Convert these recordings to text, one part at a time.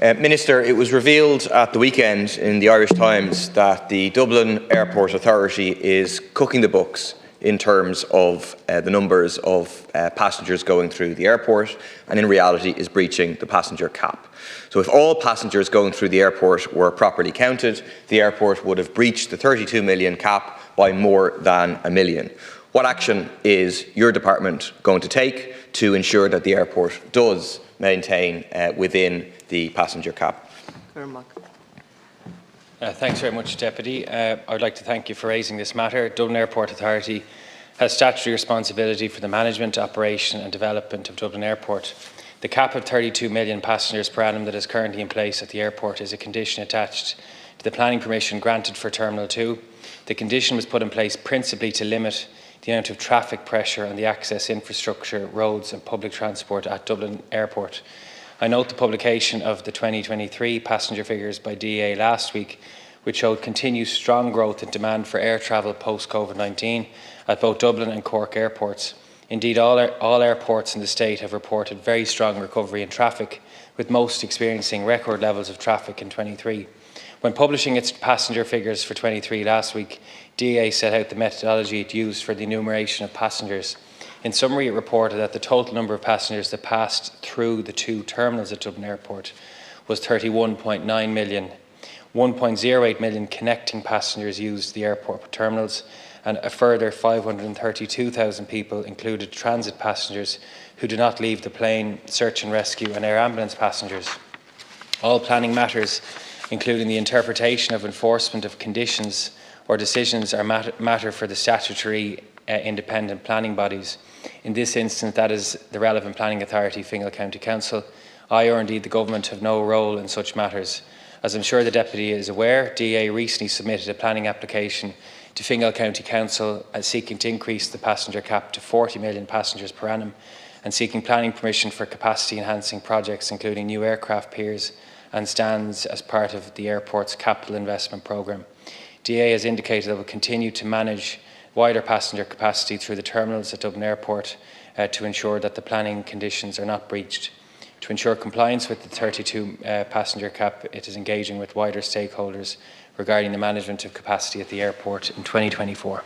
Minister, it was revealed at the weekend in the Irish Times that the Dublin Airport Authority is cooking the books in terms of the numbers of passengers going through the airport, and in reality is breaching the passenger cap. So if all passengers going through the airport were properly counted, the airport would have breached the 32 million cap by more than a million. What action is your department going to take to ensure that the airport does maintain within the passenger cap? Thanks very much, Deputy. I would like to thank you for raising this matter. Dublin Airport Authority has statutory responsibility for the management, operation and development of Dublin Airport. The cap of 32 million passengers per annum that is currently in place at the airport is a condition attached to the planning permission granted for Terminal 2. The condition was put in place principally to limit the amount of traffic pressure on the access infrastructure, roads and public transport at Dublin Airport. I note the publication of the 2023 passenger figures by DAA last week, which showed continued strong growth in demand for air travel post-COVID-19 at both Dublin and Cork airports. Indeed, all airports in the state have reported very strong recovery in traffic, with most experiencing record levels of traffic in 23. When publishing its passenger figures for 23 last week, DAA set out the methodology it used for the enumeration of passengers. In summary, it reported that the total number of passengers that passed through the two terminals at Dublin Airport was 31.9 million. 1.08 million connecting passengers used the airport terminals, and a further 532,000 people included transit passengers who do not leave the plane, search and rescue and air ambulance passengers. All planning matters, including the interpretation of enforcement of conditions or decisions, are matter for the statutory independent planning bodies. In this instance, that is the relevant planning authority, Fingal County Council. I, or indeed the government, have no role in such matters. As I'm sure the Deputy is aware, DA recently submitted a planning application to Fingal County Council seeking to increase the passenger cap to 40 million passengers per annum and seeking planning permission for capacity enhancing projects including new aircraft piers and stands as part of the airport's capital investment programme. DA has indicated that it will continue to manage wider passenger capacity through the terminals at Dublin Airport to ensure that the planning conditions are not breached. To ensure compliance with the 32 passenger cap, it is engaging with wider stakeholders regarding the management of capacity at the airport in 2024.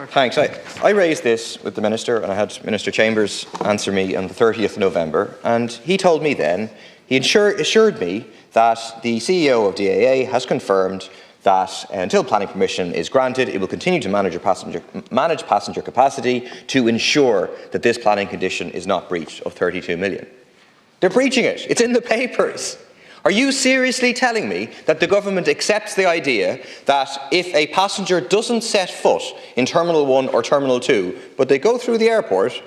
Thanks. I raised this with the Minister, and I had Minister Chambers answer me on the 30th of November, and he told me then, he assured me that the CEO of DAA has confirmed that until planning permission is granted, it will continue to manage passenger capacity to ensure that this planning condition is not breached of 32 million. They're breaching it. It's in the papers. Are you seriously telling me that the government accepts the idea that if a passenger doesn't set foot in Terminal 1 or Terminal 2, but they go through the airport,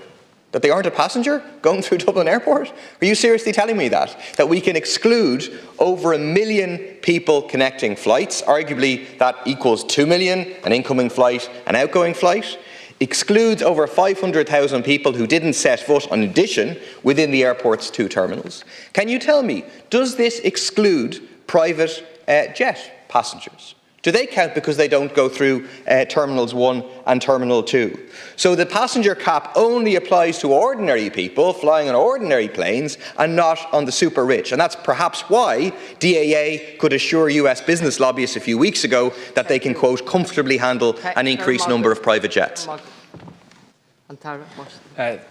that they aren't a passenger going through Dublin Airport? Are you seriously telling me that? That we can exclude over 1 million people connecting flights, arguably that equals 2 million, an incoming flight, an outgoing flight, excludes over 500,000 people who didn't set foot in addition within the airport's two terminals. Can you tell me, does this exclude private jet passengers? Do they count because they don't go through Terminals 1 and Terminal 2? So the passenger cap only applies to ordinary people flying on ordinary planes and not on the super rich. And that's perhaps why DAA could assure US business lobbyists a few weeks ago that they can, quote, comfortably handle an increased number of private jets.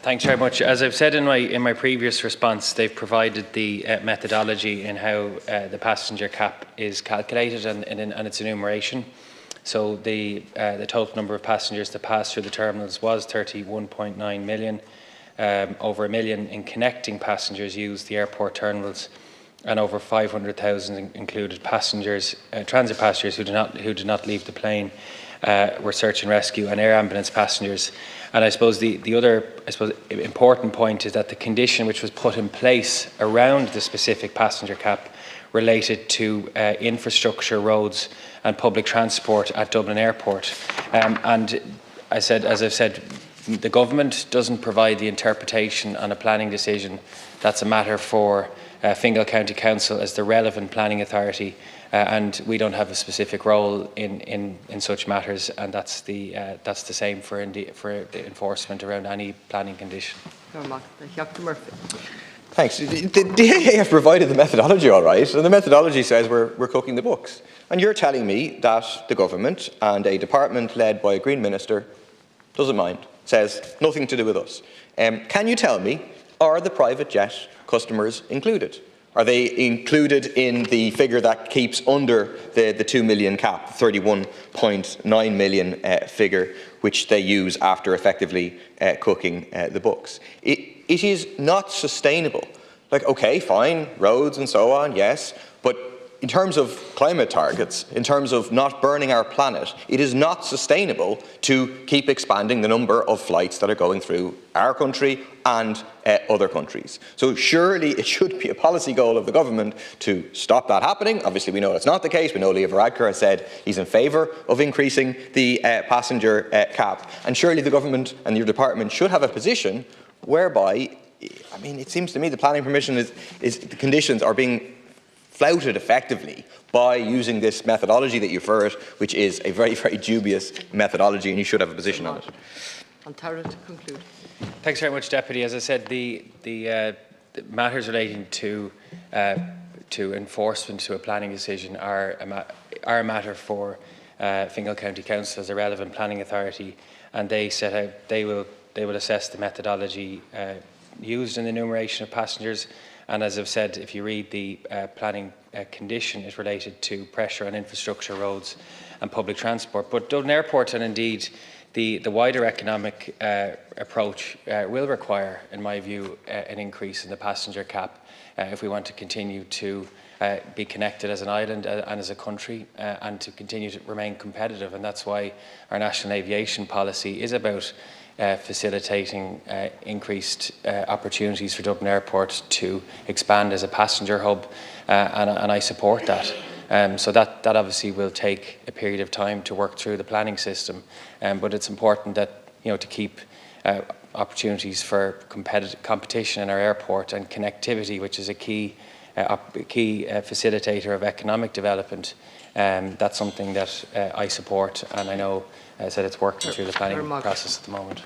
Thanks very much. As I've said in my previous response, they've provided the methodology in how the passenger cap is calculated and its enumeration. So the total number of passengers that passed through the terminals was 31.9 million. Over 1 million in connecting passengers used the airport terminals, and over 500,000 included passengers, transit passengers who did not leave the plane, were search and rescue and air ambulance passengers. And I suppose the other important point is that the condition which was put in place around the specific passenger cap related to infrastructure, roads and public transport at Dublin Airport. And as I've said, the government doesn't provide the interpretation on a planning decision. That's a matter for Fingal County Council as the relevant planning authority, and we don't have a specific role in such matters, and that's the same for the enforcement around any planning condition. Thanks. The DAA have provided the methodology, all right, and the methodology says we're cooking the books. And you're telling me that the government and a department led by a Green Minister doesn't mind, says nothing to do with us. Can you tell me, are the private jet customers included? Are they included in the figure that keeps under the 2 million cap, 31.9 million figure, which they use after effectively cooking the books? It is not sustainable. Like, okay, fine, roads and so on, yes, but in terms of climate targets, in terms of not burning our planet, it is not sustainable to keep expanding the number of flights that are going through our country and other countries. So surely it should be a policy goal of the government to stop that happening. Obviously we know that's not the case. We know Leo Varadkar has said he's in favour of increasing the passenger cap. And surely the government and your department should have a position whereby, I mean, it seems to me the planning permission the conditions are being flouted effectively by using this methodology that you refer it, which is a very, very dubious methodology, and you should have a position on it. And Tara, to conclude. Thanks very much, Deputy. As I said, the matters relating to enforcement to a planning decision are a matter for Fingal County Council as a relevant planning authority, and they will assess the methodology used in the enumeration of passengers. And as I've said, if you read the planning condition, it's related to pressure on infrastructure, roads and public transport. But Dublin Airport and indeed the wider economic approach will require, in my view, an increase in the passenger cap if we want to continue to be connected as an island and as a country and to continue to remain competitive. And that's why our national aviation policy is about facilitating increased opportunities for Dublin Airport to expand as a passenger hub, and I support that. So that obviously will take a period of time to work through the planning system, but it's important that, to keep opportunities for competition in our airport and connectivity, which is a key facilitator of economic development. That's something that I support, and I know, as I said, it's working through the planning process at the moment.